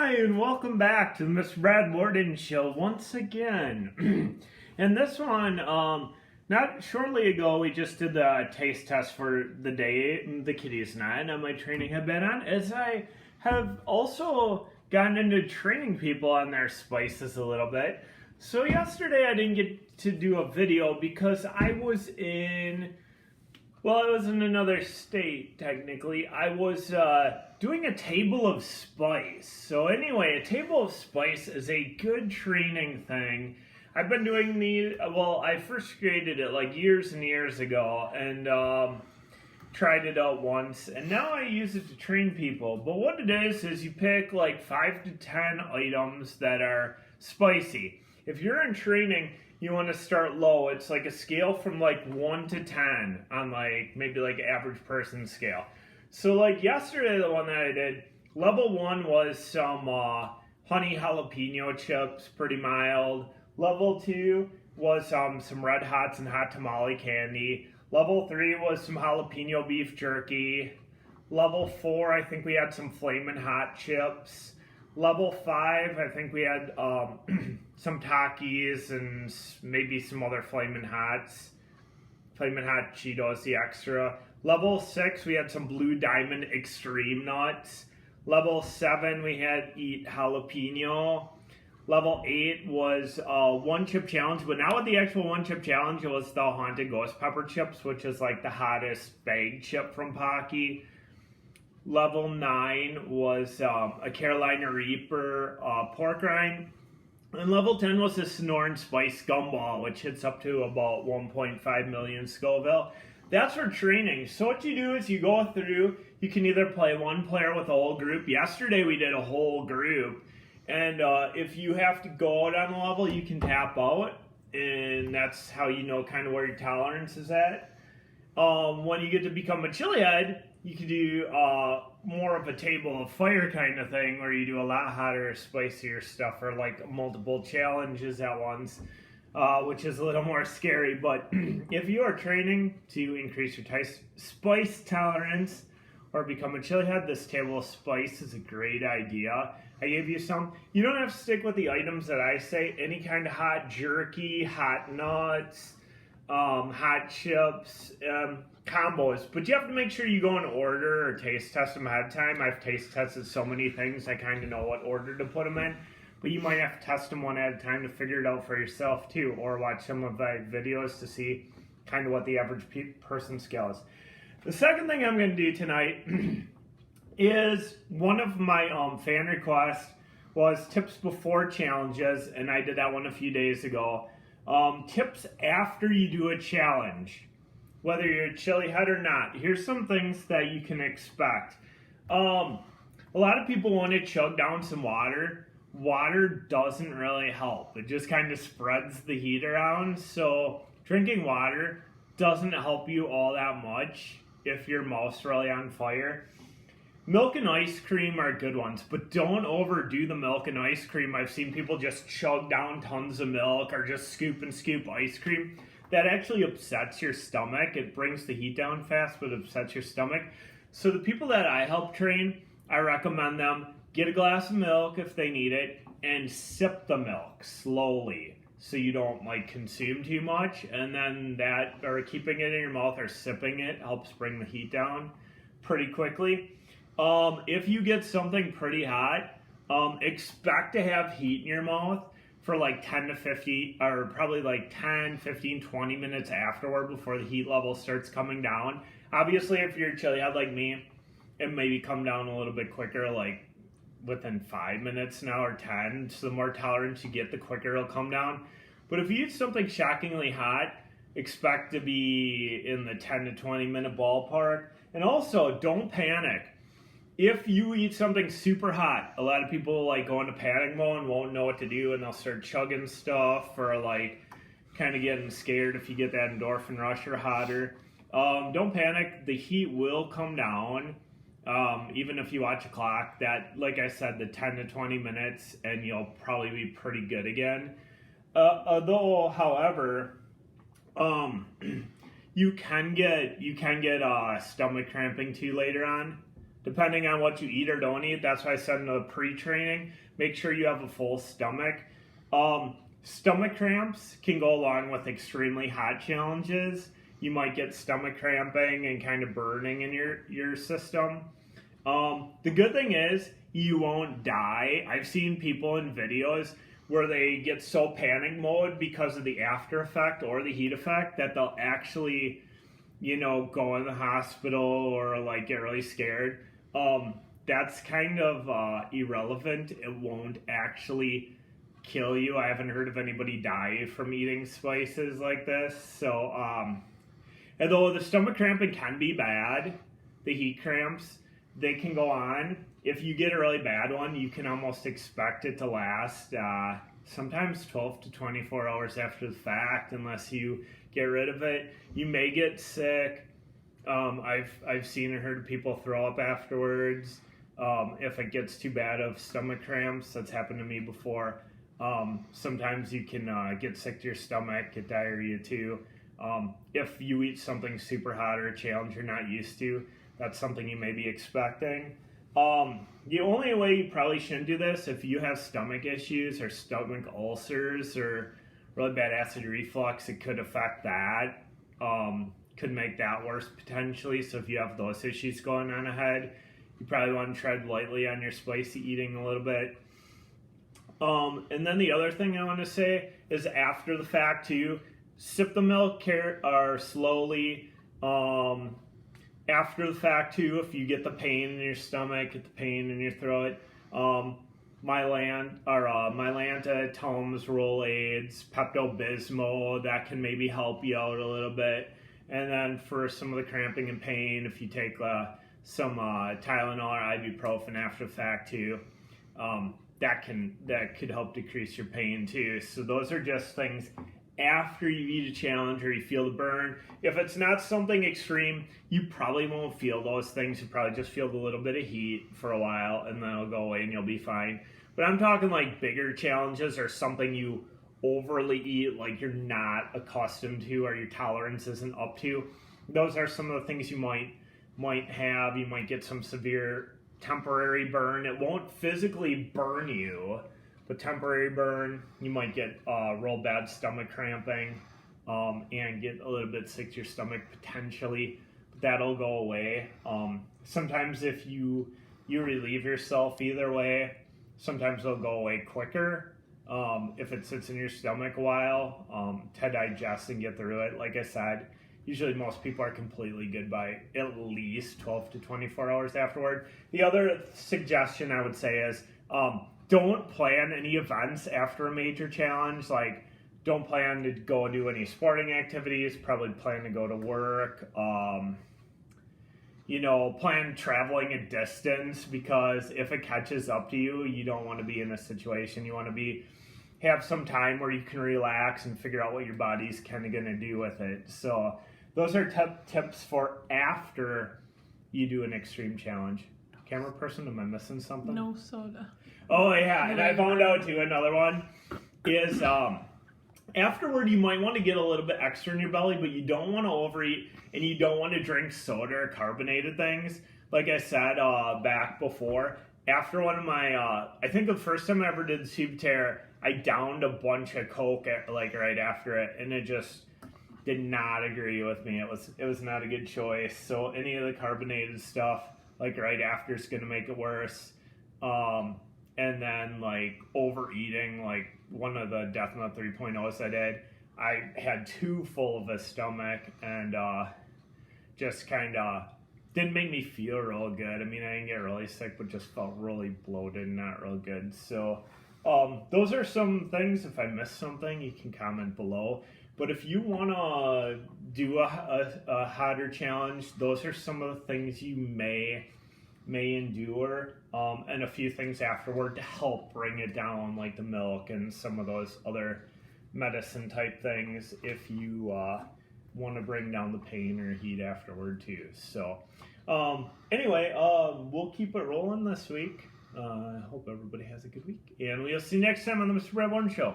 Hi, and welcome back to the Mr. Brad Worden Show once again. And this one, not shortly ago, we just did the taste test for the day the kitties and I on my training have been on, as I have also gotten into training people on their spices a little bit. So yesterday I didn't get to do a video because I was in another state, technically. I was doing a table of spice. So anyway, a table of spice is a good training thing. I've been doing I first created it like years and years ago and tried it out once. And now I use it to train people. But what it is you pick like 5 to 10 items that are spicy. If you're in training, you want to start low. It's like a scale from like 1 to 10 on like maybe like average person scale. So like yesterday, the one that I did, level 1 was some honey jalapeno chips, pretty mild. Level 2 was some Red Hots and hot tamale candy. Level 3 was some jalapeno beef jerky. Level 4, I think we had some Flamin' Hot chips. Level 5, I think we had some Takis and maybe some other Flamin' Hots. Flamin' Hot Cheetos, the extra. Level 6, we had some Blue Diamond Extreme Nuts. Level 7, we had Eat Jalapeno. Level 8 was One Chip Challenge, but now with the actual One Chip Challenge, it was the Haunted Ghost Pepper Chips, which is like the hottest bag chip from Pocky. Level 9 was a Carolina Reaper pork rind. And level 10 was the Sonoran Spice Gumball, which hits up to about 1.5 million Scoville. That's for training. So what you do is you go through, you can either play one player with a whole group. Yesterday we did a whole group. And if you have to go out on a level, you can tap out. And that's how you know kind of where your tolerance is at. When you get to become a chili head, you can do more of a table of fire kind of thing where you do a lot hotter, spicier stuff or like multiple challenges at once, which is a little more scary. But if you are training to increase your spice tolerance or become a chili head, this table of spice is a great idea. I gave you some. You don't have to stick with the items that I say. Any kind of hot jerky, hot nuts, hot chips, combos, but you have to make sure you go in order or taste test them ahead of time. I've taste tested so many things I kind of know what order to put them in, but you might have to test them one at a time to figure it out for yourself too, or watch some of my videos to see kind of what the average person scale is. The second thing I'm going to do tonight is one of my fan requests was tips before challenges, and I did that one a few days ago. Tips after you do a challenge. Whether you're a chili head or not, here's some things that you can expect. A lot of people want to chug down some water. Water doesn't really help. It just kind of spreads the heat around. So drinking water doesn't help you all that much if your mouth's really on fire. Milk and ice cream are good ones, but don't overdo the milk and ice cream. I've seen people just chug down tons of milk or just scoop and scoop ice cream. That actually upsets your stomach. It brings the heat down fast, but upsets your stomach. So the people that I help train, I recommend them get a glass of milk if they need it and sip the milk slowly so you don't like consume too much. And then keeping it in your mouth or sipping it helps bring the heat down pretty quickly. If you get something pretty hot, expect to have heat in your mouth for like 10 to 50, or probably like 10, 15, 20 minutes afterward before the heat level starts coming down. Obviously, if you're a chili head like me, it maybe come down a little bit quicker, like within 5 minutes now or 10. So the more tolerance you get, the quicker it'll come down. But if you eat something shockingly hot, expect to be in the 10 to 20 minute ballpark. And also, don't panic. If you eat something super hot, a lot of people like go into panic mode and won't know what to do, and they'll start chugging stuff or like kind of getting scared if you get that endorphin rush or hotter. Don't panic. The heat will come down. Even if you watch a clock, that, like I said, the 10 to 20 minutes, and you'll probably be pretty good again. However, you can get stomach cramping too later on. depending on what you eat or don't eat. That's why I said in the pre-training, make sure you have a full stomach. Stomach cramps can go along with extremely hot challenges. You might get stomach cramping and kind of burning in your system. The good thing is you won't die. I've seen people in videos where they get so panic mode because of the after effect or the heat effect that they'll actually, go in the hospital or like get really scared. That's kind of irrelevant. It won't actually kill you. I haven't heard of anybody die from eating spices like this. So, although the stomach cramping can be bad, the heat cramps, they can go on. If you get a really bad one, you can almost expect it to last sometimes 12 to 24 hours after the fact, unless you get rid of it. You may get sick. I've seen and heard people throw up afterwards. If it gets too bad of stomach cramps, that's happened to me before. Sometimes you can get sick to your stomach, get diarrhea too. If you eat something super hot or a challenge you're not used to, that's something you may be expecting. The only way you probably shouldn't do this, if you have stomach issues or stomach ulcers or really bad acid reflux, it could affect that. Could make that worse potentially. So if you have those issues going on ahead, you probably want to tread lightly on your spicy eating a little bit. And then the other thing I want to say is after the fact too, sip the milk or slowly. After the fact too, if you get the pain in your stomach, get the pain in your throat, Mylanta, Tums, Rolaids, Pepto-Bismol, that can maybe help you out a little bit. And then for some of the cramping and pain, if you take some Tylenol or ibuprofen after the fact too, that could help decrease your pain too. So those are just things after you eat a challenge or you feel the burn. If it's not something extreme, you probably won't feel those things. You probably just feel a little bit of heat for a while and then it'll go away and you'll be fine. But I'm talking like bigger challenges or something you overly eat, like you're not accustomed to or your tolerance isn't up to. Those are some of the things you might have. You might get some severe temporary burn. It won't physically burn you, but temporary burn. You might get real bad stomach cramping and get a little bit sick to your stomach potentially. But that'll go away. Sometimes if you relieve yourself either way, sometimes it'll go away quicker. If it sits in your stomach a while to digest and get through it. Like I said, usually most people are completely good by at least 12 to 24 hours afterward. The other suggestion I would say is don't plan any events after a major challenge. Like, don't plan to go do any sporting activities. Probably plan to go to work. Plan traveling a distance, because if it catches up to you, you don't want to be in a situation. You want to have some time where you can relax and figure out what your body's kind of going to do with it. So those are tips for after you do an extreme challenge. Camera person, am I missing something? No soda. Oh yeah, and I found out too, another one is afterward you might want to get a little bit extra in your belly, but you don't want to overeat and you don't want to drink soda or carbonated things. Like I said back before, after one of my, I think the first time I ever did the tube tear, I downed a bunch of Coke right after it, and it just did not agree with me. It was not a good choice. So any of the carbonated stuff right after is going to make it worse. And then overeating, one of the Death Nut 3.0s I did, I had too full of a stomach and just kind of didn't make me feel real good. I mean, I didn't get really sick, but just felt really bloated and not real good. So those are some things. If I missed something, you can comment below. But if you want to do a hotter challenge, those are some of the things you may endure, and a few things afterward to help bring it down, like the milk and some of those other medicine type things, if you want to bring down the pain or heat afterward too. So anyway, we'll keep it rolling this week. I hope everybody has a good week, and we'll see you next time on the Mr. Brad Worden Show.